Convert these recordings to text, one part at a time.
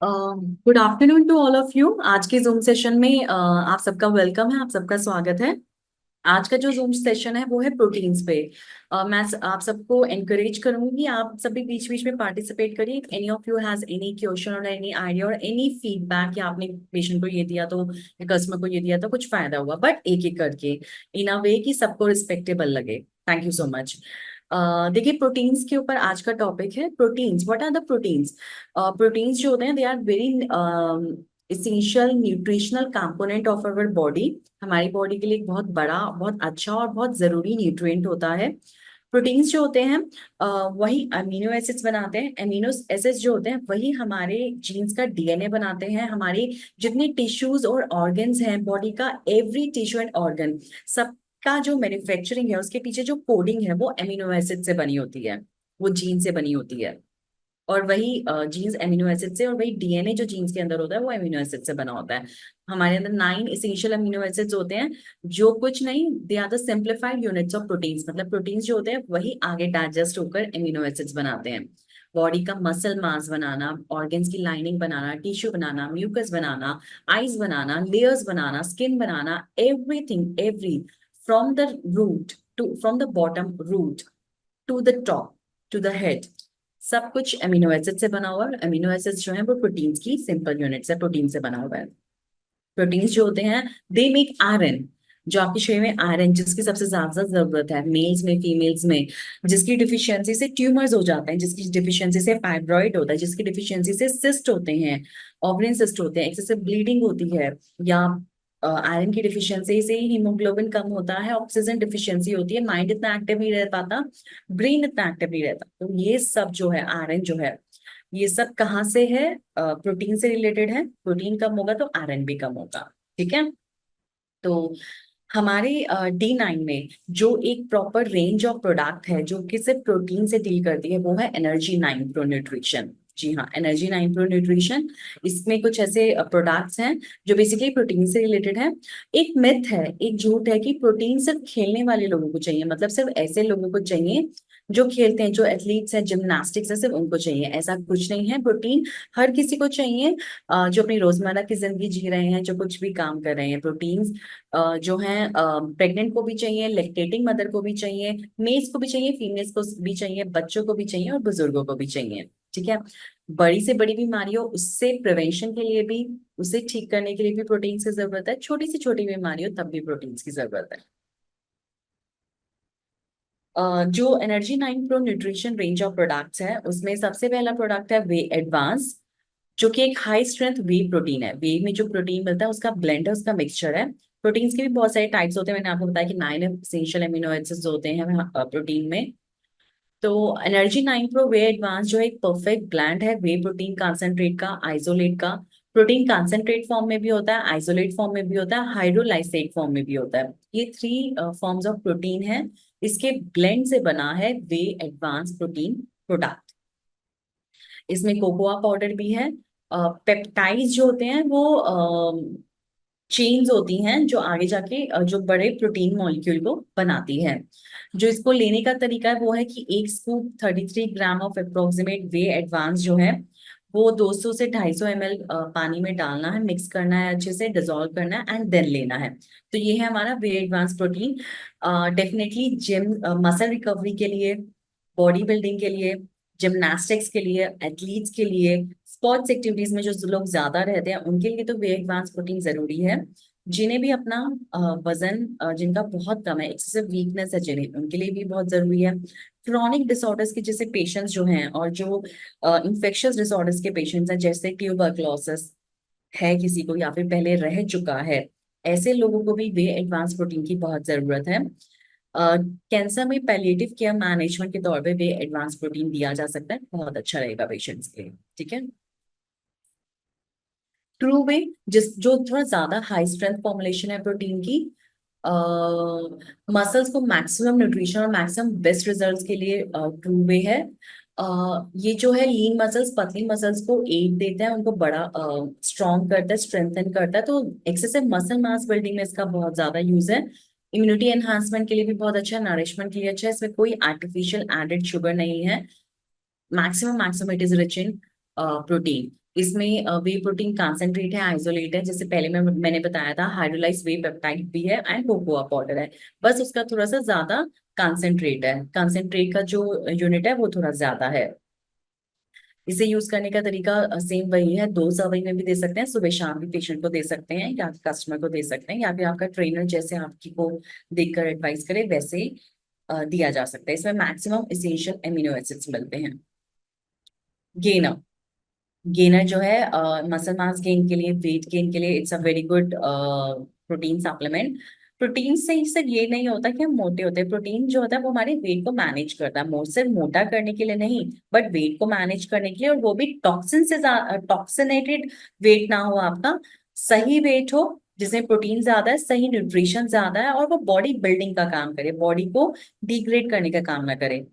Good afternoon to all of you. आज के zoom session में आप सबका वेलकम है, आप सबका स्वागत है। आज का जो जूम सेशन है वो है प्रोटीन्स पे। आप सबको एनकरेज करूंगी, आप सभी बीच बीच में पार्टिसिपेट करिए। Any of you has any question और एनी आइडिया और एनी फीडबैक कि आपने पेशेंट को ये दिया तो या कस्टमर को ये दिया तो कुछ फायदा हुआ, बट एक एक करके इन अ वे कि सबको रिस्पेक्टेबल लगे। Thank you so much. देखिए, प्रोटीन्स के ऊपर आज का टॉपिक है proteins. What are the proteins? Proteins जो होते हैं they are very essential nutritional component of our body. हमारी बॉडी के लिए एक बहुत बड़ा, बहुत अच्छा और बहुत जरूरी न्यूट्रिएंट होता है। प्रोटीन्स जो होते हैं वही अमीनो एसिड्स बनाते हैं। अमीनो एसिड्स जो होते हैं वही हमारे जीन्स का डीएनए बनाते हैं। हमारे जितने टिश्यूज और ऑर्गन्स हैं बॉडी का, एवरी टिश्यू एंड ऑर्गन, सबका जो मैन्युफैक्चरिंग है उसके पीछे जो कोडिंग है वो अमीनो एसिड से बनी होती है, वो जीन से बनी होती है। और वही जीन्स एमिनो एसिड से, और वही डीएनए जो जीन्स के अंदर होता है वो एमिनो एसिड से बना होता है। हमारे अंदर 9 इसेंशियल अमीनो एसिड्स होते हैं, जो कुछ नहीं, they are the simplified units of proteins. मतलब प्रोटीन्स जो होते हैं वही आगे डाइजेस्ट होकर एमिनो एसिड्स बनाते हैं। बॉडी का मसल मास बनाना, ऑर्गन्स की लाइनिंग बनाना, टिश्यू बनाना, म्यूकस बनाना, आईज बनाना, लेयर्स बनाना, स्किन बनाना, everything, every, from the root to from the bottom root to the top to the head, सब कुछ अमीनो एसिड से बना हुआ है। अमीनो एसिड्स जो है वो प्रोटीन्स की सिंपल यूनिट्स है, प्रोटीन से बना हुआ है। प्रोटीन्स जो होते हैं दे मेक आयरन। जो आपके शरीर में आयरन, जिसकी सबसे ज्यादा जरूरत है मेल्स में, फीमेल्स में, जिसकी डिफिशियंसी से ट्यूमर्स हो जाते हैं, जिसकी डिफिशियंसी से फाइब्रॉइड होता है, जिसकी डिफिशियंसी से सिस्ट होते हैं, ओवरियन सिस्ट होते हैं, एक्सेसिव ब्लीडिंग होती है, या आयरन की डिफिशियंसी से हीमोग्लोबिन कम होता है, ऑक्सीजन डिफिशियंसी होती है, माइंड इतना एक्टिव नहीं रह पाता, ब्रेन इतना एक्टिव नहीं रहता। तो ये सब जो है आयरन जो है, ये सब कहाँ से है? प्रोटीन से रिलेटेड है। प्रोटीन कम होगा तो आयरन भी कम होगा। ठीक है। तो हमारे D9 में जो एक प्रॉपर रेंज ऑफ प्रोडक्ट है जो कि सिर्फ प्रोटीन से डील करती है वो है एनर्जी 9 प्रो न्यूट्रिशन। जी हाँ, एनर्जी 9 प्रो न्यूट्रिशन। इसमें कुछ ऐसे प्रोडक्ट्स हैं जो बेसिकली प्रोटीन से रिलेटेड है। एक मिथ है, एक झूठ है कि प्रोटीन सिर्फ खेलने वाले लोगों को चाहिए, मतलब सिर्फ ऐसे लोगों को चाहिए जो खेलते हैं, जो एथलीट्स हैं, जिमनास्टिक्स है, सिर्फ उनको चाहिए। ऐसा कुछ नहीं है। प्रोटीन हर किसी को चाहिए, जो अपनी रोजमर्रा की जिंदगी जी रहे हैं, जो कुछ भी काम कर रहे हैं। प्रोटीन जो है प्रेग्नेंट को भी चाहिए, लेक्टेटिंग मदर को भी चाहिए, मेल्स को भी चाहिए, फीमेल्स को भी चाहिए, बच्चों को भी चाहिए और बुजुर्गों को भी चाहिए। ठीक है। बड़ी से बड़ी बीमारियों, उससे प्रिवेंशन के लिए भी, उसे ठीक करने के लिए भी प्रोटीन की जरूरत है। छोटी से छोटी बीमारी हो तब भी प्रोटीन की जरूरत है। जो energy 9 pro nutrition range of products है उसमें सबसे पहला प्रोडक्ट है वे एडवांस, जो कि एक हाई स्ट्रेंथ वे प्रोटीन है। वे में जो प्रोटीन मिलता है उसका ब्लेंड है, उसका मिक्सचर है। प्रोटीन्स के भी बहुत सारे टाइप्स होते हैं, मैंने आपको बताया कि 9 एसेंशियल अमीनो एसिड्स होते हैं प्रोटीन में। तो एनर्जी 9 प्रो वे एडवांस जो है एक परफेक्ट ब्लेंड है वे प्रोटीन कंसंट्रेट का, आइसोलेट का। प्रोटीन कंसंट्रेट फॉर्म में भी होता है, आइसोलेट फॉर्म में भी होता है, हाइड्रोलाइसेट फॉर्म में भी होता है। ये 3 फॉर्म्स ऑफ प्रोटीन है। इसके ब्लेंड से बना है वे एडवांस प्रोटीन प्रोडक्ट। इसमें कोकोआ पाउडर भी है। पेप्टाइड्स जो होते हैं वो चेन्स होती हैं जो आगे जाके जो बड़े प्रोटीन मॉलिक्यूल को बनाती है। जो इसको लेने का तरीका है वो है कि एक scoop 33 gram of approximate way advance जो है वो 200 से 250 ml पानी में डालना है, मिक्स करना है, अच्छे से डिजोल्व करना है एंड देन लेना है। तो ये है हमारा whey advance protein. Definitely gym, muscle recovery के लिए, बॉडी बिल्डिंग के लिए, जिमनास्टिक्स के लिए, एथलीट्स के लिए, स्पोर्ट्स एक्टिविटीज में जो लोग ज्यादा रहते हैं उनके लिए तो वे एडवांस प्रोटीन जरूरी है। जिन्हें भी अपना वजन जिनका बहुत कम है, एक्सेसिव वीकनेस है जिन्हें, उनके लिए भी बहुत जरूरी है। क्रॉनिक डिसऑर्डर्स के जैसे पेशेंट्स जो हैं, और जो इंफेक्शियस डिसऑर्डर्स के पेशेंट्स हैं, जैसे ट्यूबरक्लोसिस है किसी को या फिर पहले रह चुका है, ऐसे लोगों को भी वे एडवांस प्रोटीन की बहुत जरूरत है। कैंसर में पैलिएटिव केयर मैनेजमेंट के तौर पे वे एडवांस प्रोटीन दिया जा सकता है, बहुत अच्छा रहेगा पेशेंट्स के लिए। ठीक है। ट्रू वे, जिस जो थोड़ा ज्यादा हाई स्ट्रेंथ फॉर्मुलेशन है प्रोटीन की, मसल्स को मैक्सिमम न्यूट्रिशन और मैक्सिमम बेस्ट रिजल्ट्स के लिए ट्रू वे है। ये जो है लीन मसल्स, पतली मसल्स को एड देता है, उनको बड़ा स्ट्रॉन्ग करता है, स्ट्रेंथन करता है। तो एक्सेसिव मसल मास बिल्डिंग में इसका बहुत ज्यादा यूज है। इम्यूनिटी एनहांसमेंट के लिए भी बहुत अच्छा है, नरिशमेंट के लिए अच्छा है। इसमें कोई आर्टिफिशियल एडेड शुगर नहीं है। Maximum maximum it is rich in protein. इसमें वे प्रोटीन कंसंट्रेट है, आइसोलेट है, जैसे पहले मैंने बताया था, हाइड्रोलाइज वे पेप्टाइड भी है एंड कोकोआ पाउडर है। बस उसका थोड़ा सा ज्यादा कंसंट्रेट है, कंसंट्रेट का जो यूनिट है वो थोड़ा ज्यादा है। इसे यूज करने का तरीका सेम वही है, 2 सर्विंग में भी दे सकते हैं, सुबह शाम भी पेशेंट को दे सकते हैं या कस्टमर को दे सकते हैं, या फिर आपका ट्रेनर जैसे आपकी को देखकर एडवाइस करे वैसे ही दिया जा सकता है। इसमें मैक्सिमम एसेंशियल एमिनो एसिड्स मिलते हैं। गेनर, गेनर जो है मसल मास गेन के लिए, वेट गेन के लिए it's a very good protein supplement. Protein से सिर्फ ये नहीं होता कि हम मोटे होते हैं, प्रोटीन जो होता है वो हमारे वेट को मैनेज करता है, सिर्फ मोटा करने के लिए नहीं, बट वेट को मैनेज करने के लिए, और वो भी टॉक्सिन से, टॉक्सिनेटेड वेट ना हो आपका, सही वेट हो जिसमें प्रोटीन ज्यादा है, सही न्यूट्रिशन ज्यादा है, और वो बॉडी बिल्डिंग का काम करे, बॉडी को डिग्रेड करने का काम ना करे।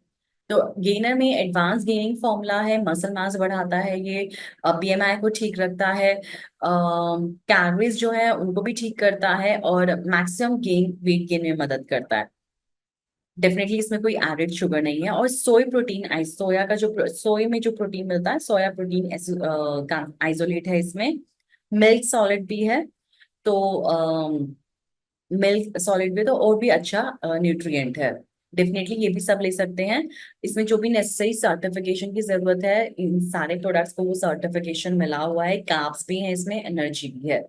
तो गेनर में एडवांस गेनिंग फॉर्मूला है, मसल मास बढ़ाता है ये, बीएमआई को ठीक रखता है, कैलोरीज जो है उनको भी ठीक करता है, और मैक्सिमम गेन, वेट गेन में मदद करता है। डेफिनेटली इसमें कोई एडेड शुगर नहीं है। और सोया प्रोटीन, सोया का जो सोया में जो प्रोटीन मिलता है, सोया प्रोटीन आइसोलेट है इसमें। मिल्क सॉलिड भी है, तो मिल्क सॉलिड भी, तो और भी अच्छा न्यूट्रिएंट है। डेफिनेटली ये भी सब ले सकते हैं। इसमें जो भी नेसेसरी सर्टिफिकेशन की जरूरत है, इन सारे प्रोडक्ट्स को वो सर्टिफिकेशन मिला हुआ है, कार्ब्स भी है इसमें, एनर्जी भी है।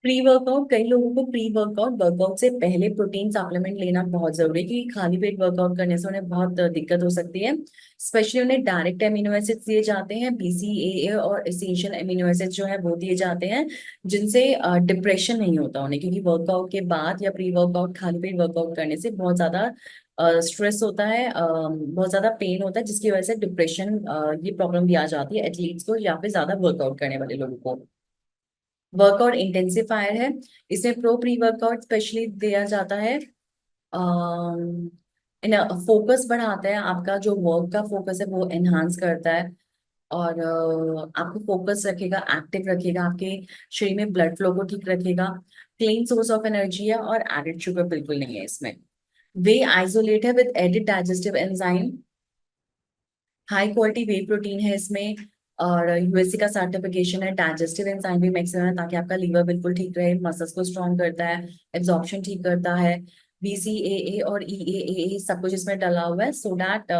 प्री वर्कआउट, कई लोगों को प्री वर्कआउट, वर्कआउट से पहले प्रोटीन सप्लीमेंट लेना बहुत जरूरी है, क्योंकि खाली पेट वर्कआउट करने से उन्हें बहुत दिक्कत हो सकती है। स्पेशली उन्हें डायरेक्ट एमिनो एसिड्स दिए जाते हैं, बीसीएए और एसेंशियल एमिनो एसिड्स जो है वो दिए जाते हैं, जिनसे डिप्रेशन नहीं होता उन्हें, क्योंकि वर्कआउट के बाद या प्री वर्कआउट खाली पेट वर्कआउट करने से बहुत ज्यादा स्ट्रेस होता है, बहुत ज्यादा पेन होता है, जिसकी वजह से डिप्रेशन, ये प्रॉब्लम भी आ जाती है एथलीट्स को या फिर ज्यादा वर्कआउट करने वाले लोगों को। वर्कआउट इंटेंसिफायर है, इसमें प्रो प्री वर्कआउट स्पेशली दिया जाता है। इन फोकस बढ़ाता है, आपका जो वर्क का फोकस है वो एनहांस करता है, और आपको फोकस रखेगा, एक्टिव रखेगा, आपके शरीर में ब्लड फ्लो को ठीक रखेगा। क्लीन सोर्स ऑफ एनर्जी है, और एडेड शुगर बिल्कुल नहीं है इसमें। वे आइसोलेट है with added digestive enzyme. High quality way protein है इसमें, और यूएससी का सर्टिफिकेशन है। डाइजेस्टिव एंजाइम भी मैक्सिमम है, ताकि आपका लीवर बिल्कुल ठीक रहे, मसल्स को स्ट्रॉन्ग करता है, एब्जॉर्प्शन ठीक करता है। बीसीएए और ईएए सब कुछ इसमें डला हुआ है, सो दैट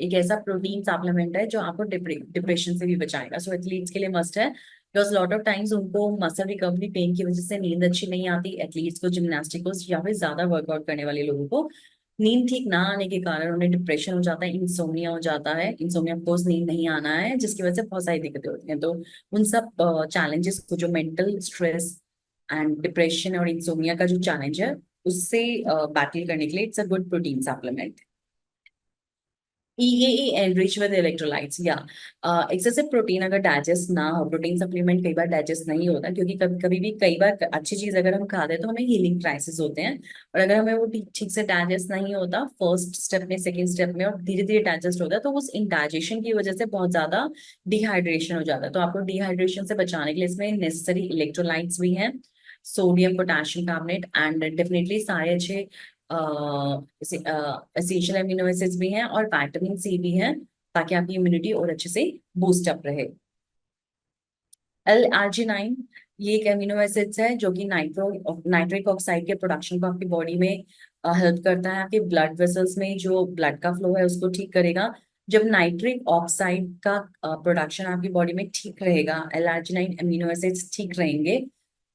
एक ऐसा प्रोटीन सप्लीमेंट है जो आपको डिप्रेशन से भी बचाएगा। सो एथलीट्स के लिए मस्ट है, बिकॉज लॉट ऑफ टाइम्स उनको मसल रिकवरी पेन की वजह से नींद अच्छी नहीं आती, एथलीट्स को, जिम्नास्टिक को, या फिर ज्यादा वर्कआउट करने वाले लोगों को नींद ठीक ना आने के कारण उन्हें डिप्रेशन हो जाता है, इंसोम्निया हो जाता है। इंसोम्निया कोर्स नींद नहीं आना है, जिसकी वजह से बहुत सारी दिक्कतें होती हैं। तो उन सब चैलेंजेस को, जो मेंटल स्ट्रेस एंड डिप्रेशन और इंसोम्निया का जो चैलेंज है, उससे बैटल करने के लिए it's a good protein supplement. EAA enrich with electrolytes, या एक्सेसिव प्रोटीन अगर डाइजेस्ट ना हो, प्रोटीन सप्लीमेंट कई बार डाइजेस्ट नहीं होता, क्योंकि कभी कभी भी, कई बार अच्छी चीज अगर हम खाते हैं तो हमें हीलिंग क्राइसिस होते हैं, और अगर हमें वो ठीक से डाइजेस्ट नहीं होता फर्स्ट स्टेप में, सेकेंड स्टेप में, और धीरे धीरे डाइजेस्ट होता है, तो उस इंडाइजेशन की वजह से बहुत ज्यादा डिहाइड्रेशन हो जाता है। तो आपको डिहाइड्रेशन से बचाने के लिए इसमें नेसेसरी इलेक्ट्रोलाइट्स भी हैं, sodium potassium carbonate, and definitely सारे अच्छे एसेंशियल एमिनो एसिड्स भी हैं, और विटामिन सी भी हैं, ताकि आपकी इम्यूनिटी और अच्छे से बूस्ट अप रहे। L-arginine, ये एक एमिनो एसिड्स है जो कि नाइट्रिक ऑक्साइड के प्रोडक्शन को आपकी बॉडी में हेल्प करता है, आपके ब्लड वेसल्स में जो ब्लड का फ्लो है उसको ठीक करेगा। जब नाइट्रिक ऑक्साइड का प्रोडक्शन आपकी बॉडी में ठीक रहेगा, L-arginine एमिनो एसिड्स ठीक रहेंगे,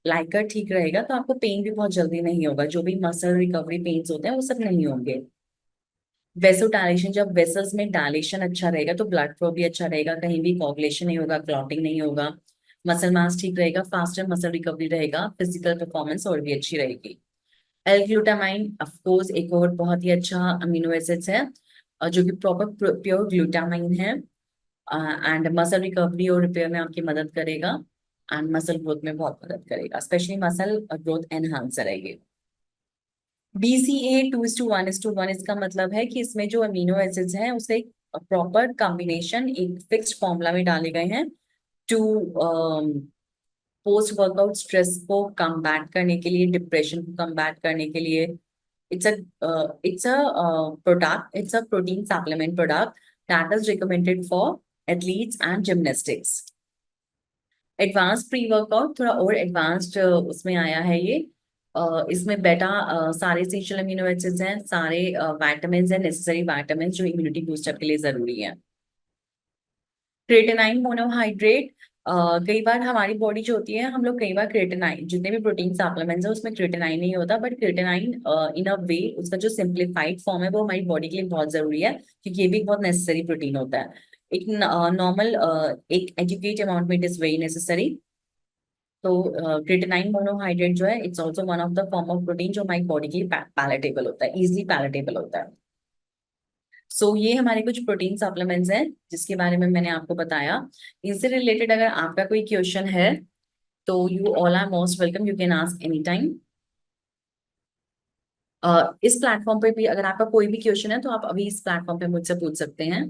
लाइकर ठीक रहेगा, तो आपको पेन भी बहुत जल्दी नहीं होगा, जो भी मसल रिकवरी पेन्स होते हैं वो सब नहीं होंगे। वेसो डायलेशन, जब वेसल्स में डायलेशन अच्छा रहेगा तो ब्लड फ्लो भी अच्छा रहेगा, कहीं भी कोगुलेशन नहीं होगा, क्लॉटिंग नहीं होगा, मसल मास ठीक रहेगा, फास्टर मसल रिकवरी रहेगा, फिजिकल परफॉर्मेंस और भी अच्छी रहेगी। एल ग्लूटामाइन ऑफ कोर्स एक और बहुत ही अच्छा अमीनो एसिड्स है, जो कि प्रॉपर प्योर ग्लूटामाइन है, एंड मसल रिकवरी और रिपेयर में आपकी मदद करेगा, एंड मसल ग्रोथ में बहुत मदद करेगा, स्पेशली मसल ग्रोथ एनहांसर है ये। BCA 2:1:1, इसका मतलब है कि इसमें जो अमीनो एसिड्स हैं उसे एक प्रॉपर कॉम्बिनेशन, एक फिक्स्ड फॉर्मूला में डाले गए हैं, टू पोस्ट वर्कआउट स्ट्रेस को कम्बैट करने के लिए, डिप्रेशन को कम्बैट करने के लिए। It's a it's a product, it's a protein supplement product that is recommended for athletes and gymnastics. Advance pre workout थोड़ा और एडवांस्ड उसमें आया है ये। इसमें बेटा सारे एसेंशियल अमीनो एसिड्स हैं, सारे विटामिन हैं, नेसेसरी विटामिन जो इम्यूनिटी बूस्टअप के लिए जरूरी है। क्रेटेनाइन मोनोहाइड्रेट, कई बार हमारी बॉडी जो होती है, हम लोग कई बार क्रेटेनाइन जितने भी प्रोटीन सप्लीमेंट्स है उसमें क्रेटेनाइन नहीं होता, बट क्रेटेनाइन इन अ वे उसका जो सिंप्लीफाइड फॉर्म है वो हमारी बॉडी के लिए बहुत जरूरी है, क्योंकि ये भी एक बहुत नेसेसरी प्रोटीन होता है। एक नॉर्मल एक एजुकेट अमाउंट में इट इज वेरी नेसेसरी। तो क्रेटेनाइन मोनोहाइड्रेट जो है it's also one of the form of protein जो हमारी बॉडी के लिए पैलेटेबल होता है, इजिली पैलेटेबल होता है। सो ये हमारे कुछ प्रोटीन सप्लीमेंट्स हैं जिसके बारे में मैंने आपको बताया। इनसे रिलेटेड अगर आपका कोई क्वेश्चन है तो you all are most welcome, you can ask any time. इस प्लेटफॉर्म पे भी अगर आपका कोई भी क्वेश्चन है तो आप अभी इस प्लेटफॉर्म पे मुझसे पूछ सकते हैं।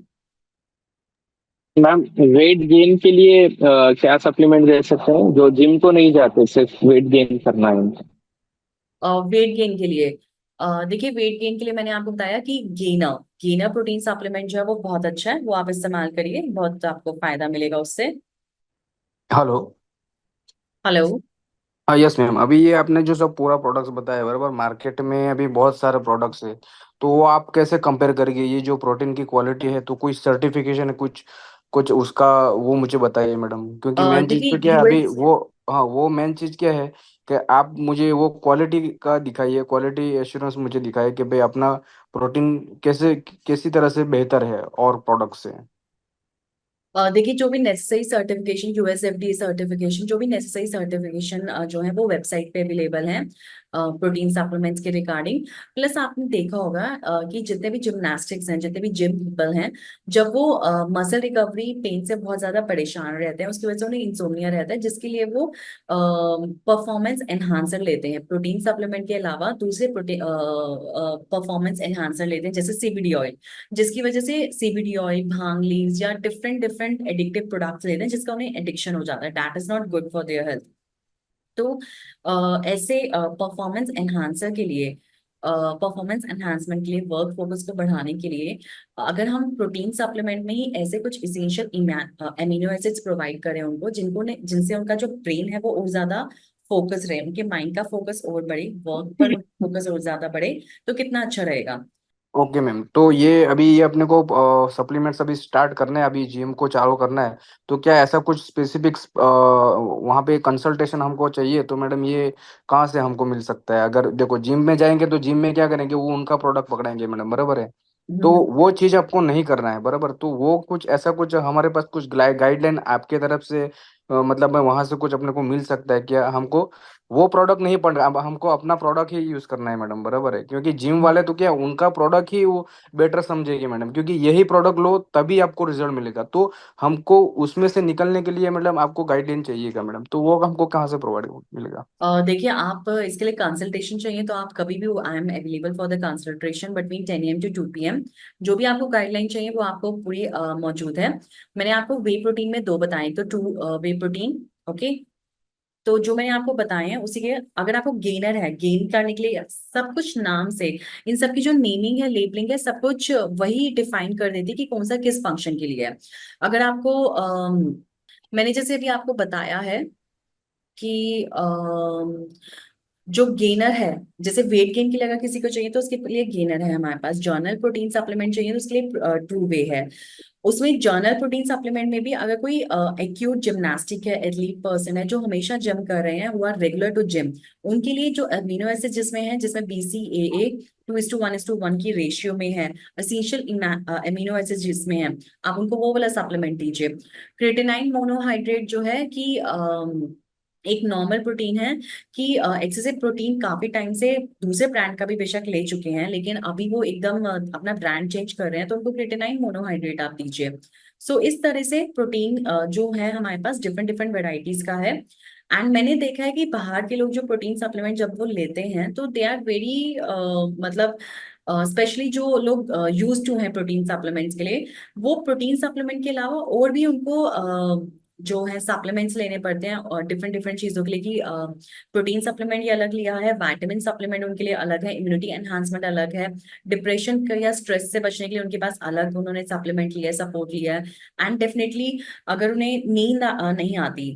मैम, वेट गेन के लिए क्या सप्लीमेंट दे सकते हैं जो जिम तो नहीं जाते, सिर्फ वेट गेन करना है उनको? वेट गेन के लिए देखिए, वेट गेन के लिए मैंने आपको बताया कि गेनर गेनर प्रोटीन सप्लीमेंट जो है वो बहुत अच्छा है, वो आप इस्तेमाल करिए, बहुत आपको फायदा मिलेगा उससे। हेलो। हेलो। हाँ, यस मैम। अभी ये आपने जो सब पूरा प्रोडक्ट्स बताया, बराबर, मार्केट में अभी बहुत सारे प्रोडक्ट्स है। तो वो आप कैसे कंपेयर करेंगे? ये जो प्रोटीन की क्वालिटी है, तो कोई सर्टिफिकेशन है कुछ कुछ उसका? वो मुझे बताइए मैडम, क्योंकि मेन चीज़ देखिए तो क्या है अभी यूएस वो। हाँ, वो मेन चीज़ क्या है कि आप मुझे वो क्वालिटी का दिखाइए, क्वालिटी एश्योरेंस मुझे दिखाइए कि भाई अपना प्रोटीन कैसे कैसी तरह से बेहतर है और प्रोडक्ट से। देखिए जो भी नेसेसरी सर्टिफिकेशन, यूएसएफडीए सर्टिफिकेशन, जो भी नेसेसरी सर्टिफिकेशन जो है वो वेबसाइट पे अवेलेबल है प्रोटीन सप्लीमेंट्स के रिगार्डिंग। प्लस आपने देखा होगा कि जितने भी जिमनास्टिक्स हैं, जितने भी जिम पीपल हैं, जब वो मसल रिकवरी पेन से बहुत ज्यादा परेशान रहते हैं, उसकी वजह से उन्हें इंसोम्निया रहता है, जिसके लिए वो परफॉर्मेंस एनहांसर लेते हैं। प्रोटीन सप्लीमेंट के अलावा दूसरे प्रोटीन परफॉर्मेंस एनहांसर लेते हैं, जैसे सीबीडी ऑयल, जिसकी वजह से सीबीडी ऑयल, भांग लीव्स या डिफरेंट डिफरेंट एडिक्टिव प्रोडक्ट्स लेते हैं जिसका उन्हें एडिक्शन हो जाता है, that is not good for their health. तो ऐसे परफॉर्मेंस एनहांसर के लिए, परफॉर्मेंस एनहांसमेंट के लिए, वर्क फोकस को बढ़ाने के लिए, अगर हम प्रोटीन सप्लीमेंट में ही ऐसे कुछ इसेंशियल एमिनो एसिड्स प्रोवाइड करें उनको, जिनसे उनका जो ब्रेन है वो और ज्यादा फोकस रहे, उनके माइंड का फोकस और बढ़े, वर्क पर फोकस और ज्यादा बढ़े, तो कितना अच्छा रहेगा। ओके मैम, तो ये अभी ये अपने को सप्लीमेंट्स अभी स्टार्ट करना है, अभी जिम को चालू करना है। तो क्या ऐसा कुछ स्पेसिफिक्स वहाँ पे कंसल्टेशन हमको चाहिए? तो मैडम ये कहाँ से हमको मिल सकता है? अगर देखो जिम में जाएंगे तो जिम में क्या करेंगे, वो उनका प्रोडक्ट पकड़ेंगे मैडम, बराबर है। तो हम्म। वो चीज़ आपको नहीं करना है, बराबर। तो वो कुछ ऐसा कुछ हमारे पास कुछ गाइडलाइन आपके तरफ से मतलब वहां से कुछ अपने को मिल सकता है क्या? हमको वो प्रोडक्ट नहीं पड़ रहा, अब हमको अपना प्रोडक्ट ही यूज करना है मैडम, बराबर है। क्योंकि जिम वाले तो क्या उनका प्रोडक्ट ही वो बेटर समझेगी मैडम, क्योंकि यही प्रोडक्ट लो तभी आपको रिजल्ट मिलेगा। तो हमको उसमें से निकलने के लिए मैडम आपको गाइडलाइन चाहिएगा मैडम, तो वो हमको कहाँ से प्रोवाइड मिलेगा? देखिए, आप इसके लिए कंसल्टेशन चाहिए तो आप कभी भी, I am available for the consultation between 10 AM to 2 PM। जो भी आपको गाइडलाइन चाहिए वो आपको पूरी मौजूद है। मैंने आपको वे प्रोटीन में दो बताए, तो टू वे प्रोटीन, ओके। तो जो मैंने आपको बताए हैं उसी के, अगर आपको गेनर है, गेन करने के लिए सब कुछ नाम से, इन सब की जो नेमिंग है, लेबलिंग है, सब कुछ वही डिफाइन कर देती है कि कौन सा किस फंक्शन के लिए है। अगर आपको मैंने जैसे अभी आपको बताया है कि जो गेनर है, जैसे वेट गेन के लिए अगर किसी को चाहिए तो उसके लिए गेनर है हमारे पास। जर्नल प्रोटीन सप्लीमेंट चाहिए तो उसके लिए ट्रू वे है। उसमें जर्नल प्रोटीन सप्लीमेंट में भी अगर कोई एक्यूट जिमनास्टिक है, एथलीट पर्सन है जो हमेशा जिम कर रहे हैं, वो आर रेगुलर टू जिम, उनके लिए जो अमीनो एसिड जिसमें है, जिसमें BCAA 2:1:1 की रेशियो में है, एसेंशियल अमीनो एसिड जिसमें है, आप उनको वो वाला सप्लीमेंट दीजिए। क्रेटिनाइन मोनोहाइड्रेट जो है कि एक नॉर्मल प्रोटीन है कि एक्सेसिव प्रोटीन काफी टाइम से दूसरे ब्रांड का भी बेशक ले चुके हैं, लेकिन अभी वो एकदम अपना ब्रांड चेंज कर रहे हैं, तो उनको क्रिएटिनाइन मोनोहाइड्रेट आप दीजिए। सो इस तरह से प्रोटीन जो है हमारे पास डिफरेंट डिफरेंट वेराइटीज का है। एंड मैंने देखा है कि बाहर के लोग जो प्रोटीन सप्लीमेंट जब वो लेते हैं तो दे आर वेरी, मतलब स्पेशली जो लोग यूज टू हैं प्रोटीन सप्लीमेंट्स के लिए, वो प्रोटीन सप्लीमेंट के अलावा और भी उनको जो है सप्लीमेंट्स लेने पड़ते हैं और डिफरेंट डिफरेंट चीजों के लिए कि प्रोटीन सप्लीमेंट ये अलग लिया है, विटामिन सप्लीमेंट उनके लिए अलग है, इम्यूनिटी एनहांसमेंट अलग है, डिप्रेशन या स्ट्रेस से बचने के लिए उनके पास अलग उन्होंने सप्लीमेंट लिया है, सपोर्ट लिया है। एंड डेफिनेटली अगर उन्हें नींद नहीं आती,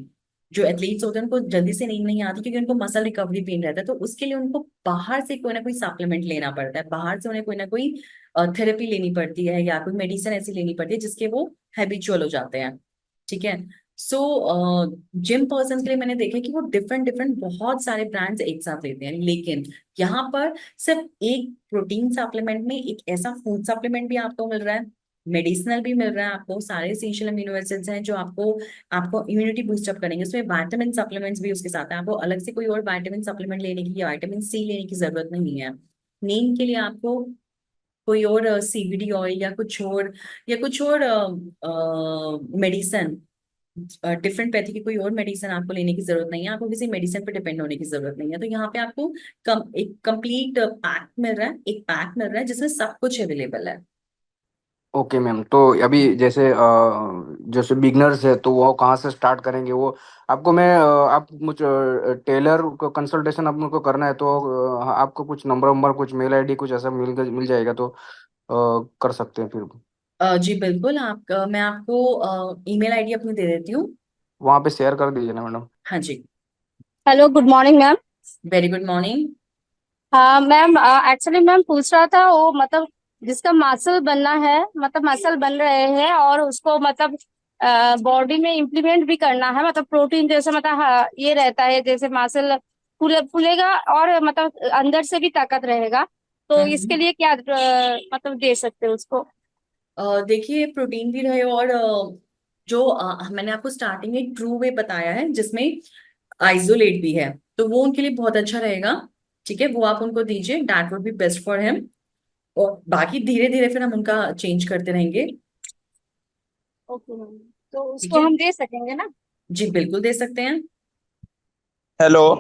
जो एथलीट्स होते हैं उनको जल्दी से नींद नहीं आती क्योंकि उनको मसल रिकवरी पेन रहता है, तो उसके लिए उनको बाहर से कोई ना कोई सप्लीमेंट लेना पड़ता है, बाहर से उन्हें कोई ना कोई थेरेपी लेनी पड़ती है या कोई मेडिसिन ऐसी लेनी पड़ती है जिसके वो हैबिचुअल हो जाते हैं। ठीक है। सो जिम पर्सन के लिए मैंने देखा है कि वो डिफरेंट डिफरेंट बहुत सारे ब्रांड्स एक साथ लेते हैं, लेकिन यहाँ पर सिर्फ एक प्रोटीन सप्लीमेंट में एक ऐसा फूड सप्लीमेंट भी आपको मिल रहा है, मेडिसिनल भी मिल रहा है आपको, सारे एसेंशियल अमीनो एसिड्स हैं जो आपको आपको इम्यूनिटी बूस्ट अप करेंगे, उसमें विटामिन सप्लीमेंट्स भी उसके साथ है, आपको अलग से कोई और विटामिन सप्लीमेंट लेने की या विटामिन सी लेने की जरूरत नहीं है। नींद के लिए आपको कोई और सीबीडी ऑयल या कुछ और मेडिसन, डिफरेंट पैथी की कोई और मेडिसिन आपको लेने की जरूरत नहीं है, आपको किसी मेडिसिन पर डिपेंड होने की जरूरत नहीं है। तो यहाँ पे आपको एक कंप्लीट पैक मिल रहा है, एक पैक मिल रहा है जिसमें सब कुछ अवेलेबल है। ओके मैम, तो अभी जैसे जैसे बिगनर्स है तो वो कहाँ से स्टार्ट करेंगे वो, आपको मैं आप मुझे टेलर को कंसल्टेशन आप मुझको करना है तो आपको कुछ नंबर वंबर कुछ मेल आईडी कुछ ऐसा मिल जाएगा तो कर सकते हैं फिर। जी बिल्कुल, मैं आपको ईमेल आईडी अपनी दे देती हूँ। वहाँ पे शेयर कर दीजिए ना मैडम। हाँ जी। Hello, good morning ma'am. Very good morning. हाँ मैम, एक्चुअली मैम पूछ रहा था वो मतलब जिसका मसल बनना है, मतलब मसल बन रहे हैं और उसको मतलब बॉडी में इम्प्लीमेंट भी करना है, मतलब प्रोटीन जैसे मतलब हाँ, ये रहता है जैसे मसल फूलेगा और मतलब अंदर से भी ताकत रहेगा। तो इसके लिए क्या मतलब दे सकते हैं उसको? देखिए प्रोटीन भी रहे और जो मैंने आपको स्टार्टिंग में ट्रू वे बताया है जिसमें आइसोलेट भी है, तो वो उनके लिए बहुत अच्छा रहेगा। ठीक है, वो आप उनको दीजिए, that would be best for him. और बाकी धीरे धीरे फिर हम उनका चेंज करते रहेंगे। ओके मैम, तो ठीक उसको है। हम दे सकेंगे ना? जी बिल्कुल दे सकते हैं। Hello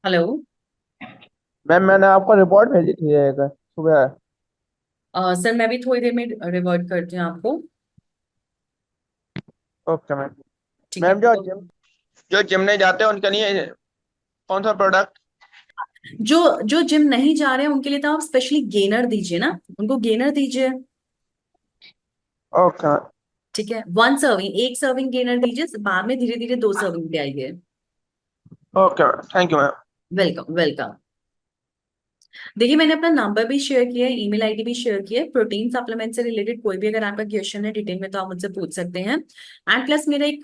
hello. मैम, मैंने आपको रिपोर्ट भेजी थी एक सुबह। सर मैं भी थोड़ी देर में रिवर्ट करती हूँ आपको। Okay ma'am. ठीक है मैम, तो जो जिम नहीं जाते उनके लिए कौन सा प्रोडक्ट? जो जो जिम नहीं जा रहे हैं उनके लिए तो आप स्पेशली गेनर दीजिए ना, उनको गेनर दीजिए। ओके। ठीक है, वन सर्विंग, एक सर्विंग गेनर दीजिए, बाद में धीरे धीरे दो सर्विंग पे आइए। Okay, thank you ma'am. Welcome welcome. देखिए मैंने अपना नंबर भी शेयर किया है, ईमेल आईडी भी शेयर किया है, प्रोटीन सप्लीमेंट से रिलेटेड कोई भी अगर आपका क्वेश्चन है डिटेल में तो आप मुझसे पूछ सकते हैं। एंड प्लस मेरा एक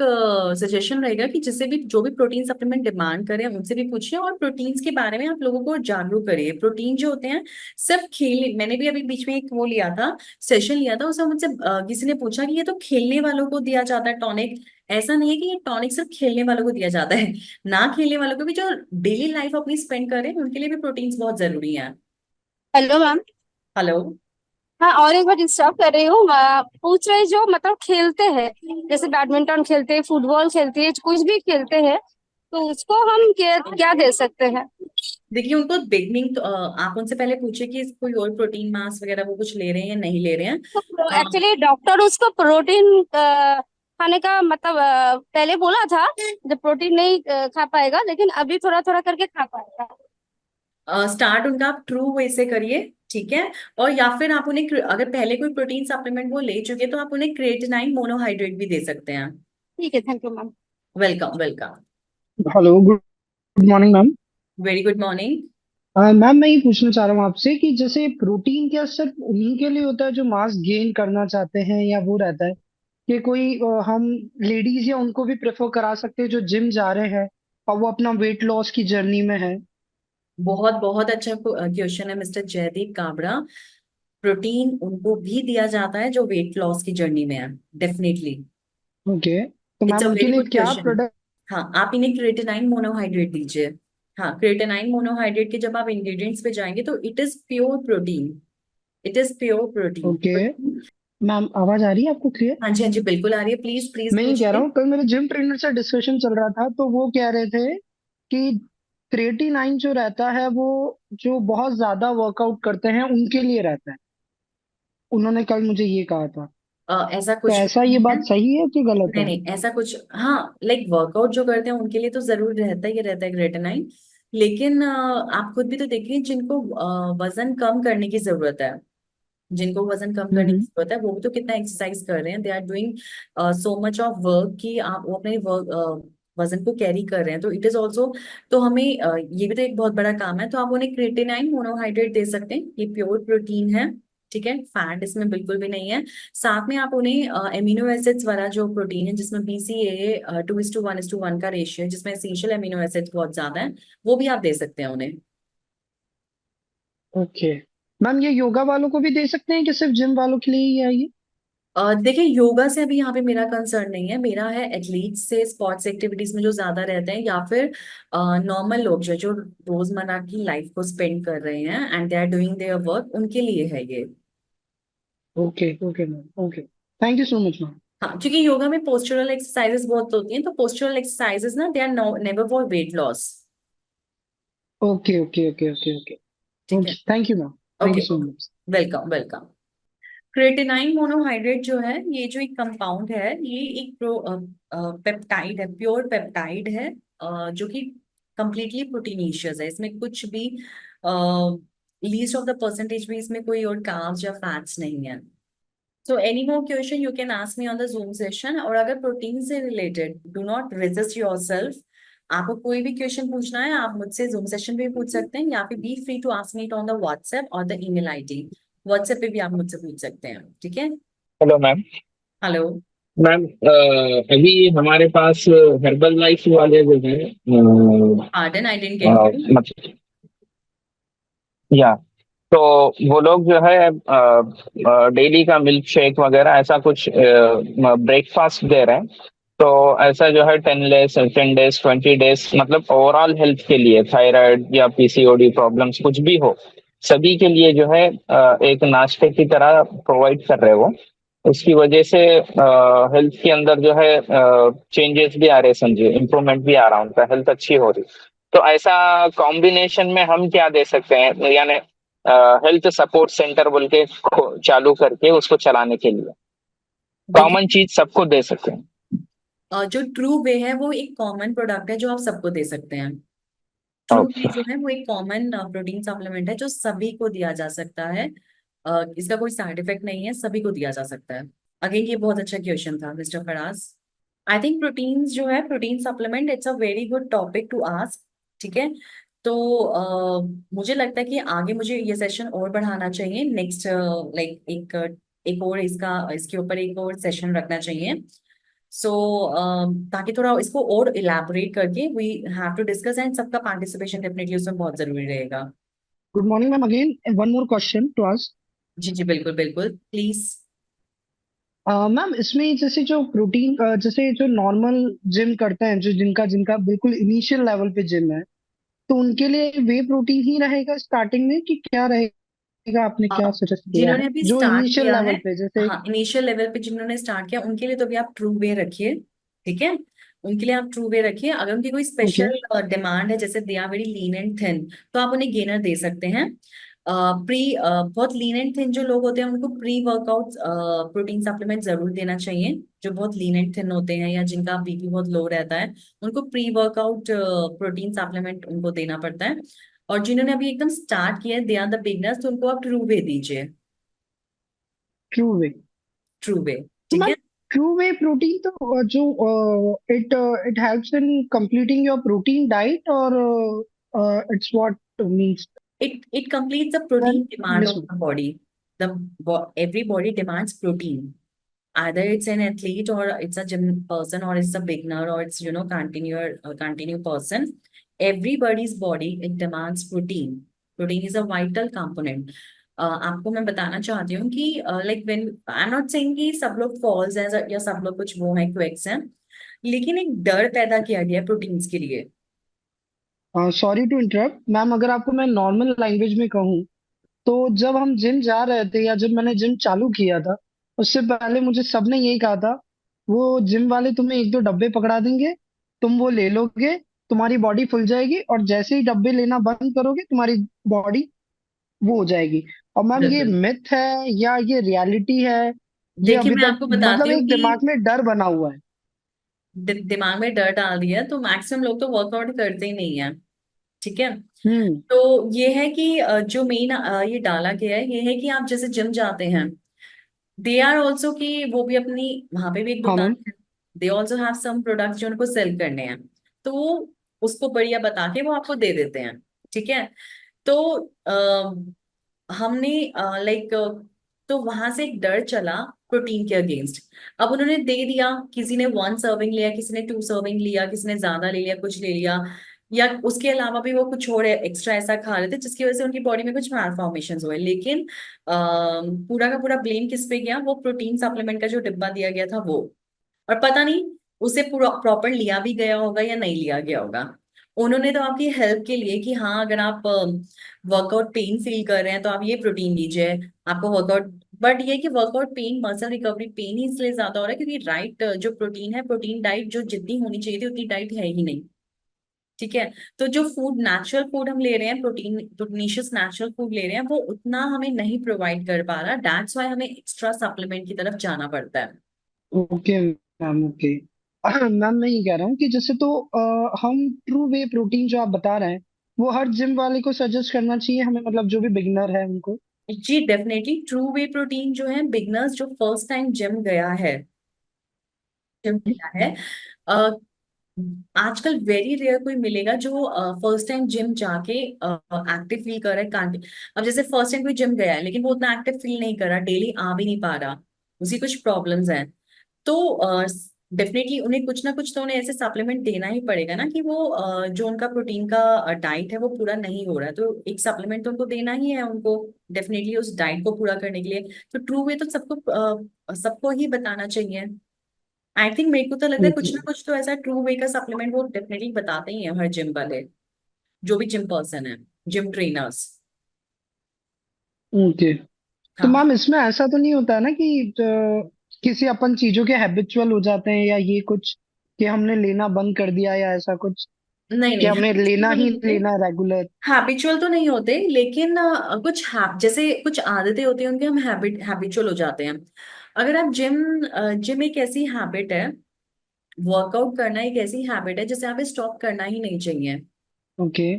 सजेशन रहेगा कि जिससे भी जो भी प्रोटीन सप्लीमेंट डिमांड करें उनसे भी पूछिए और प्रोटीन्स के बारे में आप लोगों को जागरूक करिए। प्रोटीन जो होते हैं सिर्फ खेल, मैंने भी अभी बीच में एक वो लिया था, सेशन लिया था, उसमें मुझसे किसी ने पूछा कि ये तो खेलने वालों को दिया जाता है टॉनिक, ऐसा नहीं है कि ये टॉनिक सिर्फ खेलने वालों को दिया जाता है, ना खेलने वालों को भी जो डेली लाइफ अपनी स्पेंड करें उनके लिए भी प्रोटीन्स बहुत जरूरी है। Hello ma'am. हेलो। हाँ, और एक बार डिस्टर्ब कर रही हूँ। पूछ रहे जो मतलब खेलते हैं, जैसे बैडमिंटन खेलते हैं, फुटबॉल खेलते हैं, कुछ भी खेलते हैं, तो उसको हम क्या क्या दे सकते हैं? देखिए उनको बिगनिंग तो आप उनसे पहले पूछे कि कोई और प्रोटीन मास वगैरह वो कुछ ले रहे हैं या नहीं ले रहे हैं। तो एक्चुअली डॉक्टर उसको प्रोटीन खाने का मतलब पहले बोला था, जब प्रोटीन नहीं खा पाएगा, लेकिन अभी थोड़ा थोड़ा करके खा पाएगा। स्टार्ट उनका आप ट्रू वे से करिए। ठीक है। और या फिर आप उन्हें अगर पहले कोई प्रोटीन सप्लीमेंट वो ले चुके तो आप उन्हें क्रिएटिनाइन मोनोहाइड्रेट भी दे सकते हैं। ठीक है, thank you ma'am. Welcome welcome. Hello, good morning ma'am. Very good morning. Ma'am मैं ये पूछना चाह रहा हूँ आपसे कि जैसे प्रोटीन क्या सिर्फ उन्हीं के लिए होता है जो मास गेन करना चाहते हैं, या वो रहता है कि कोई हम लेडीज या उनको भी प्रेफर करा सकते हैं जो जिम जा रहे हैं और वो अपना वेट लॉस की जर्नी में है? बहुत बहुत अच्छा क्वेश्चन है मिस्टर जयदीप काबरा। प्रोटीन उनको भी दिया जाता है जो वेट लॉस की जर्नी में है, डेफिनेटली। ओके, तो इट्स मैम अ उनके वेरी लिए गुड क्या क्वेश्चन। प्रोडक्ट? हाँ, आप इन्हें क्रिएटिनाइन मोनोहाइड्रेट दीजिए। हाँ, क्रिएटिनाइन मोनोहाइड्रेट के जब आप इंग्रेडिएंट्स पे जाएंगे तो it is pure protein, it is pure protein. Okay ma'am, आवाज आ रही है आपको क्लियर? हाँ जी हाँ जी बिल्कुल आ रही है, प्लीज प्लीज मैं ये कह रहा पूछिए। हूँ, कल मेरे जिम ट्रेनर से डिस्कशन चल रहा था तो वो कह रहे थे कि क्रिएटिनाइन जो रहता है वो जो बहुत ज्यादा वर्कआउट करते हैं उनके लिए रहता है। उन्होंने कल मुझे ये कहा था। ऐसा तो कुछ ऐसा भी ये नहीं है। बात सही है कि गलत नहीं है? नहीं, ऐसा कुछ, हाँ, लाइक वर्कआउट जो करते हैं उनके लिए तो जरूर रहता है, ये रहता है क्रेटिनाइन। लेकिन आप खुद भी तो देखिए, जिनको वजन कम करने की जरूरत है, जिनको वजन कम करने की हम्म। जरूरत है, वो भी तो कितना एक्सरसाइज कर रहे हैं, they are doing so much of work कि आप वो अपने वर्क वजन को कैरी कर रहे हैं, तो इट इज ऑल्सो, तो हमें ये भी तो एक बहुत बड़ा काम है। तो आप उन्हें क्रेटिनाइन मोनोहाइड्रेट दे सकते हैं, ये प्योर प्रोटीन है, ठीक है, फैट इसमें बिल्कुल भी नहीं है। साथ में आप उन्हें एमिनो एसिड्स वाला जो प्रोटीन है, जिसमें BCAA 2:1:1 का रेशियो है, जिसमें एसेंशियल एमिनो एसिड्स बहुत ज्यादा है, वो भी आप दे सकते हैं उन्हें। ओके मैम, ये योगा वालों को भी दे सकते हैं कि सिर्फ जिम वालों के लिए ही है ये? देखिए, योगा से अभी यहाँ पे मेरा कंसर्न नहीं है, मेरा है एथलीट्स से, स्पोर्ट्स एक्टिविटीज में जो ज्यादा रहते हैं, या फिर नॉर्मल लोग जो जो रोजमर्रा की लाइफ को स्पेंड कर रहे हैं and they are doing their work, उनके लिए है ये। Okay okay ma'am, okay, thank you so much ma'am. हाँ, क्योंकि योगा में पोस्चरल एक्सरसाइजेस बहुत होती हैं, तो पोस्चरल एक्सरसाइजेस ना, they are never for weight loss. Okay okay okay okay okay ठीक है। Okay, thank you ma'am, thank okay you so okay, much. Welcome welcome. Creatinine monohydrate जो है, ये जो एक कंपाउंड है, ये एक पेप्टाइड है, प्योर पेप्टाइड है, जो कि कंप्लीटली प्रोटीनेशियस है, इसमें कुछ भी लीस्ट ऑफ द परसेंटेज भी इसमें कोई और कार्ब्स या फैट्स नहीं है। सो any more question you can ask me on the zoom session, और अगर प्रोटीन से related, do not resist yourself, आपको कोई भी क्वेश्चन पूछना है, आप मुझसे जूम सेशन पे भी पूछ सकते हैं, या फिर be free to ask me it on the WhatsApp और द ईमेल आईडी। व्हाट्सएप पे भी आप मुझसे पूछ सकते हैं, ठीक है। Hello ma'am. हेलो। मैम अभी हमारे पास हर्बल लाइफ वाले जो है pardon, I didn't get you. मतलब या तो वो लोग जो है डेली का मिल्क शेक वगैरह ऐसा कुछ ब्रेकफास्ट दे रहे हैं। तो ऐसा जो है 10 डेज 20 डेज मतलब ओवरऑल हेल्थ के लिए थायराइड या PCOD प्रॉब्लम्स कुछ भी हो सभी के लिए जो है एक नाश्ते की तरह प्रोवाइड कर रहे हैं वो। उसकी वजह से हेल्थ के अंदर जो है चेंजेस भी आ रहे समझिए इम्प्रूवमेंट भी आ रहा उनका हेल्थ अच्छी हो रही। तो ऐसा कॉम्बिनेशन में हम क्या दे सकते हैं यानी हेल्थ सपोर्ट सेंटर बोल के चालू करके उसको चलाने के लिए देखिए, कॉमन चीज सबको दे सकते हैं। जो ट्रू वे है, वो एक कॉमन प्रोडक्ट है जो आप सबको दे सकते हैं। True way okay. जो है, वो एक कॉमन प्रोटीन सप्लीमेंट है जो सभी को दिया जा सकता है। इसका कोई साइड इफेक्ट नहीं है, सभी को दिया जा सकता है। अगेन, ये बहुत अच्छा क्वेश्चन था mister Faraz. I think protein जो है, protein supplement, it's a very good topic to ask, ठीक है। तो मुझे लगता है कि आगे मुझे ये सेशन और बढ़ाना चाहिए, नेक्स्ट लाइक एक और इसके ऊपर एक और सेशन रखना चाहिए। सो ताकि थोड़ा इसको और इलैबोरेट करके we have to discuss, and सबका पार्टिसिपेशन डेफिनेटली उसमें बहुत जरूरी रहेगा। Good morning ma'am, again one more question to ask. जी जी, बिल्कुल बिल्कुल, प्लीज। मैम, इसमें जैसे जो प्रोटीन, जैसे जो नॉर्मल जिम करते हैं, जो जिनका जिनका बिल्कुल इनिशियल लेवल पे जिम है, तो उनके लिए वे प्रोटीन ही रहेगा स्टार्टिंग में कि क्या रहेगा? आपने क्या सजेस्ट किया जिन्होंने है अभी जो स्टार्ट इनिशियल किया है, लेवल पे, जैसे? हाँ, इनिशियल लेवल पे जिन्होंने स्टार्ट किया, उनके लिए तो भी आप ट्रू वे रखिए, ठीक है। उनके लिए आप ट्रू वे रखिए। अगर उनकी कोई ओके। स्पेशल डिमांड है, जैसे they are very lean and thin, तो आप उन्हें गेनर दे सकते हैं। बहुत लीन एंड थिन जो लोग होते हैं, उनको प्री वर्कआउट प्रोटीन सप्लीमेंट जरूर देना चाहिए। जो बहुत लीन एंड थिन होते हैं, या जिनका बीपी बहुत लो रहता है, उनको प्री वर्कआउट प्रोटीन सप्लीमेंट उनको देना पड़ता है। और जिन्होंने अभी एकदम स्टार्ट किया है, दे आर द बिगनर्स, तो उनको आप ट्रू वे दीजिए। ट्रू वे। ट्रू वे, तो ठीक मैम, है। ट्रू वे प्रोटीन तो जो it it helps in completing your protein diet, और it's what means It completes the ma'am? protein demand yes of ma'am. the body. Every body demands protein. Either it's an athlete, or it's a gym person, or it's a beginner, or it's continue person. Everybody's body, it demands protein. Protein is a vital component. आपको मैं बताना चाहती हूँ कि like when I am not saying कि सब लोग false हैं या सब लोग कुछ वो है, क्वेक्स हैं, लेकिन एक डर पैदा किया गया है प्रोटीन्स के लिए। सॉरी टू इंटरप्ट मैम, अगर आपको मैं नॉर्मल लैंग्वेज में कहूँ, तो जब हम जिम जा रहे थे या जब मैंने जिम चालू किया था, उससे पहले मुझे सबने यही कहा था, वो जिम वाले तुम्हें एक दो डब्बे पकड़ा देंगे, तुम वो ले लोगे, तुम्हारी बॉडी फुल जाएगी, और जैसे ही डब्बे लेना बंद करोगे, तुम्हारी बॉडी वो हो जाएगी। और मैम, ये बिल्कुल। मिथ है या ये रियलिटी है? ये देखिए अभी मैं तक आपको मतलब बताती हूँ एक कि दिमाग में डर बना हुआ है। दिमाग में डर डाल दिया तो मैक्सिमम लोग तो वर्कआउट करते ही नहीं है। ठीक है। हम्म। तो ये है कि जो मेन ये डाला गया है ये है कि आप जैसे जिम जाते हैं, दे आर ऑल्सो कि वो भी अपनी वहां पे भी एक हाँ दुकान मैम। है, they also have some products जो उनको सेल करने हैं, तो वो उसको बढ़िया बता के वो आपको दे देते हैं। ठीक है। तो हमने लाइक तो वहां से एक डर चला प्रोटीन के अगेंस्ट। अब उन्होंने दे दिया, किसी ने 1 सर्विंग लिया, किसी ने 2 सर्विंग लिया, किसी ने ज्यादा ले लिया, कुछ ले लिया, या उसके अलावा भी वो कुछ और एक्स्ट्रा ऐसा खा रहे थे जिसकी वजह से उनकी बॉडी में कुछ मैलफॉर्मेशन हुए। लेकिन पूरा का पूरा ब्लेम किस पे गया, वो प्रोटीन सप्लीमेंट का जो डिब्बा दिया गया था वो। और पता नहीं उसे पूरा प्रॉपर लिया भी गया होगा या नहीं लिया गया होगा। उन्होंने तो आपकी हेल्प के लिए कि हाँ अगर आप वर्कआउट पेन फील कर रहे हैं तो आप ये प्रोटीन लीजिए, आपको वर्कआउट। बट ये कि workout pain, muscle recovery pain ही इसलिए ज्यादा हो रहा है क्योंकि राइट जो प्रोटीन है, प्रोटीन डाइट जो जितनी होनी चाहिए थी उतनी डाइट है ही नहीं। ठीक है। तो जो फूड, नेचुरल फूड हम ले रहे हैं, प्रोटीन प्रोटीनिशियस नेचुरल फूड ले रहे हैं, वो उतना हमें नहीं प्रोवाइड कर पा रहा। दैट्स वाई हमें एक्स्ट्रा सप्लीमेंट की तरफ जाना पड़ता है। Okay ma'am, okay. मैम मैं ये कह रहा हूँ कि जैसे तो हम ट्रू वे प्रोटीन जो आप बता रहे हैं वो हर जिम वाले को सजेस्ट करना चाहिए हमें, मतलब जो भी बिगिनर है उनको। जी डेफिनेटली ट्रू वे प्रोटीन जो है, बिगनर्स जो फर्स्ट टाइम जिम गया है, जिम गया है, अ, आजकल वेरी रेयर कोई मिलेगा जो फर्स्ट टाइम जिम जाके एक्टिव फील कर रहा है, कांट। अब जैसे फर्स्ट टाइम कोई जिम गया है लेकिन वो उतना एक्टिव फील नहीं कर रहा, डेली आ भी नहीं पा रहा, उसी कुछ प्रॉब्लम्स हैं, तो डेफिनेटली उन्हें कुछ ना कुछ तो उन्हें ऐसे सप्लीमेंट देना ही पड़ेगा ना कि वो जो उनका प्रोटीन का डाइट है वो पूरा नहीं हो रहा है, तो एक सप्लीमेंट तो उनको देना ही है उनको, डेफिनेटली उस डाइट को पूरा करने के लिए। तो ट्रू वे तो सबको सबको ही बताना चाहिए। आई थिंक मेरे को तो लगता है कुछ ओके। ना कुछ तो ऐसा ट्रू वे का सप्लीमेंट वो डेफिनेटली बताते ही हैं हर जिम वाले, जो भी जिम पर्सन है, जिम ट्रेनर्स। ओके। तो हाँ। मैम इसमें ऐसा तो नहीं होता है ना कि किसी अपन चीजों के हैबिचुअल हो जाते हैं या ये कुछ कि हमने लेना बंद कर दिया या ऐसा कुछ नहीं कि नहीं, हमें हैबिचुअल लेना तो ही नहीं होते, लेना रेगुलर। हैबिचुअल तो नहीं होते, लेकिन कुछ जैसे कुछ आदतें होती हैं उनके हम हैबिचुअल हो जाते हैं। अगर आप जिम एक ऐसी हैबिट है, वर्कआउट करना एक ऐसी हैबिट है जिसे आप स्टॉप करना ही नहीं चाहिए। Okay.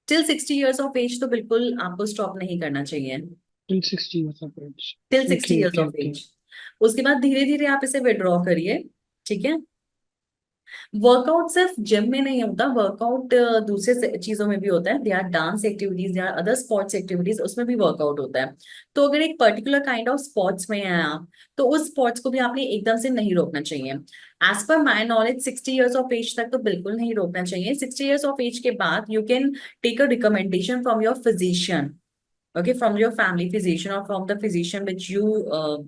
Till 60 years of age तो बिल्कुल आपको स्टॉप नहीं करना चाहिए। Till 60 years of age. Till sixty okay years okay of okay. Age उसके बाद धीरे धीरे आप इसे विड्रॉ करिए। ठीक है। वर्कआउट सिर्फ जिम में नहीं होता, वर्कआउट दूसरे चीजों में भी होता है। They are dance activities, they are other sports activities, उसमें भी वर्कआउट होता है। तो अगर एक पर्टिकुलर काइंड ऑफ स्पोर्ट्स में हैं आप, तो उस स्पोर्ट्स को भी आपने एकदम से नहीं रोकना चाहिए। As per my knowledge 60 years of age तक तो बिल्कुल नहीं रोकना चाहिए। 60 ईयर्स ऑफ एज के बाद you can take a recommendation from your physician, okay, from your family physician or from the physician which you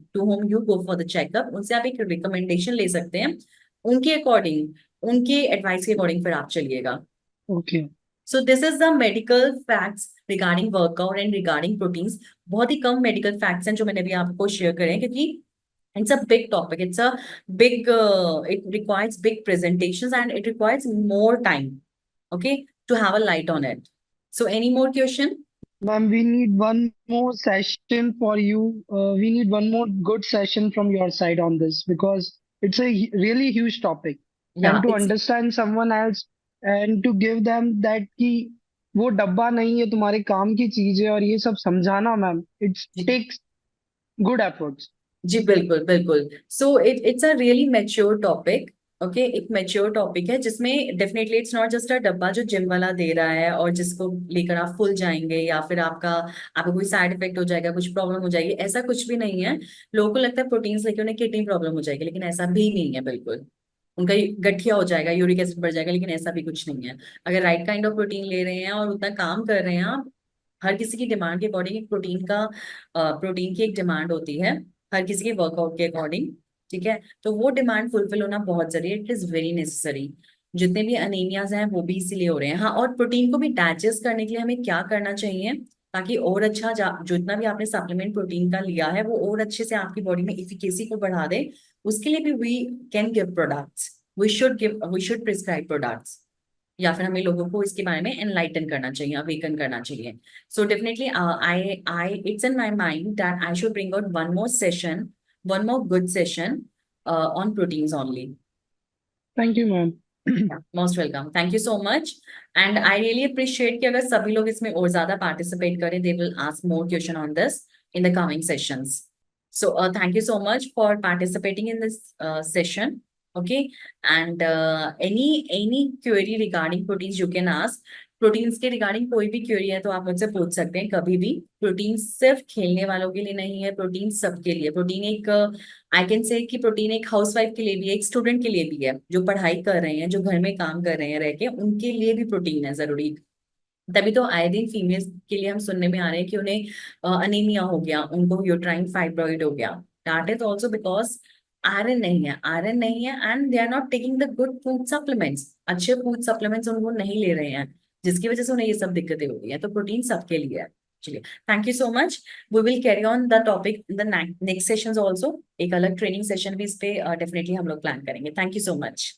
to whom you go for the checkup, उनसे आप एक रिकमेंडेशन ले सकते हैं, उनके अकॉर्डिंग, उनके एडवाइस के अकॉर्डिंग फिर आप चलिएगा। Okay. So this is the medical facts regarding workout and regarding proteins. बहुत ही कम मेडिकल फैक्ट्स हैं जो मैंने अभी आपको शेयर करे हैं, क्योंकि it's a big topic, it's a big, it requires big presentations and it requires more time, okay, to have a light on it. So any more question? Ma'am, we need one more session for you. We need one more good session from your side on this because it's a really huge topic. या And to it's, understand someone else and to give them that कि वो डब्बा नहीं है, तुम्हारे काम की चीज है, और ये सब समझाना ma'am, it takes good efforts. जी बिल्कुल बिल्कुल। So it's a really mature topic, okay, एक मैच्योर टॉपिक है जिसमें definitely it's not just a डब्बा जो जिम वाला दे रहा है और जिसको लेकर आप फुल जाएंगे या फिर आपको कोई साइड इफेक्ट हो जाएगा, कुछ प्रॉब्लम हो जाएगी, ऐसा कुछ भी नहीं है। लोगों को लगता है प्रोटीन्स लेके उन्हें किडनी प्रॉब्लम हो जाएगी, लेकिन ऐसा भी नहीं है बिल्कुल। उनका गठिया हो जाएगा, यूरिक एसिड बढ़ जाएगा, लेकिन ऐसा भी कुछ नहीं है। अगर राइट काइंड ऑफ प्रोटीन ले रहे हैं और उतना काम कर रहे हैं आप, हर किसी की डिमांड के अकॉर्डिंग प्रोटीन की एक डिमांड होती है, हर किसी के वर्कआउट के अकॉर्डिंग। ठीक है। तो वो डिमांड फुलफिल होना बहुत जरूरी है, इट इज वेरी नेसेसरी। जितने भी अनीमियाज हैं वो भी इसीलिए हो रहे हैं। हाँ, और प्रोटीन को भी डाइजेस्ट करने के लिए हमें क्या करना चाहिए, ताकि और अच्छा जितना भी आपने सप्लीमेंट प्रोटीन का लिया है वो और अच्छे से आपकी बॉडी में इफिकेसी को बढ़ा दे, उसके लिए भी we can give products, we should prescribe products, या फिर हमें लोगों को इसके बारे में एनलाइटन करना चाहिए, अवेकन करना चाहिए। So definitely I I it's in my mind that I should bring out one more session one more good session on proteins only. Thank you ma'am. Most welcome, thank you so much. And I really appreciate कि अगर सभी लोग इसमें और ज्यादा participate करें, they will ask more question on this in the coming sessions. So thank you so much for participating in this session. Okay, and any query regarding proteins you can ask. Proteins के regarding कोई भी query है तो आप मुझसे पूछ सकते हैं कभी भी। प्रोटीन सिर्फ खेलने वालों के लिए नहीं है, प्रोटीन सबके लिए। प्रोटीन एक आई कैन से कि प्रोटीन एक हाउसवाइफ के लिए भी है, एक स्टूडेंट के लिए भी है, जो पढ़ाई कर रहे हैं, जो घर में काम कर रहे हैं रह के, उनके लिए भी प्रोटीन है जरूरी। तभी तो आए दिन फीमेल्स के लिए हम सुनने में आ रहे हैं कि उन्हें अनीमिया हो गया, उनको यूट्राइन फाइब्रॉइड हो गया। That is also because iron नहीं है, आयरन नहीं है, and they are not taking the good food supplements. अच्छे फूड सप्लीमेंट्स उनको नहीं ले रहे हैं, जिसकी वजह से उन्हें ये सब दिक्कतें हो रही है। तो प्रोटीन सबके लिए है। चलिए, thank you so much. We will carry on the topic in the next sessions also. एक अलग ट्रेनिंग सेशन भी इस पे डेफिनेटली हम लोग प्लान करेंगे। Thank you so much.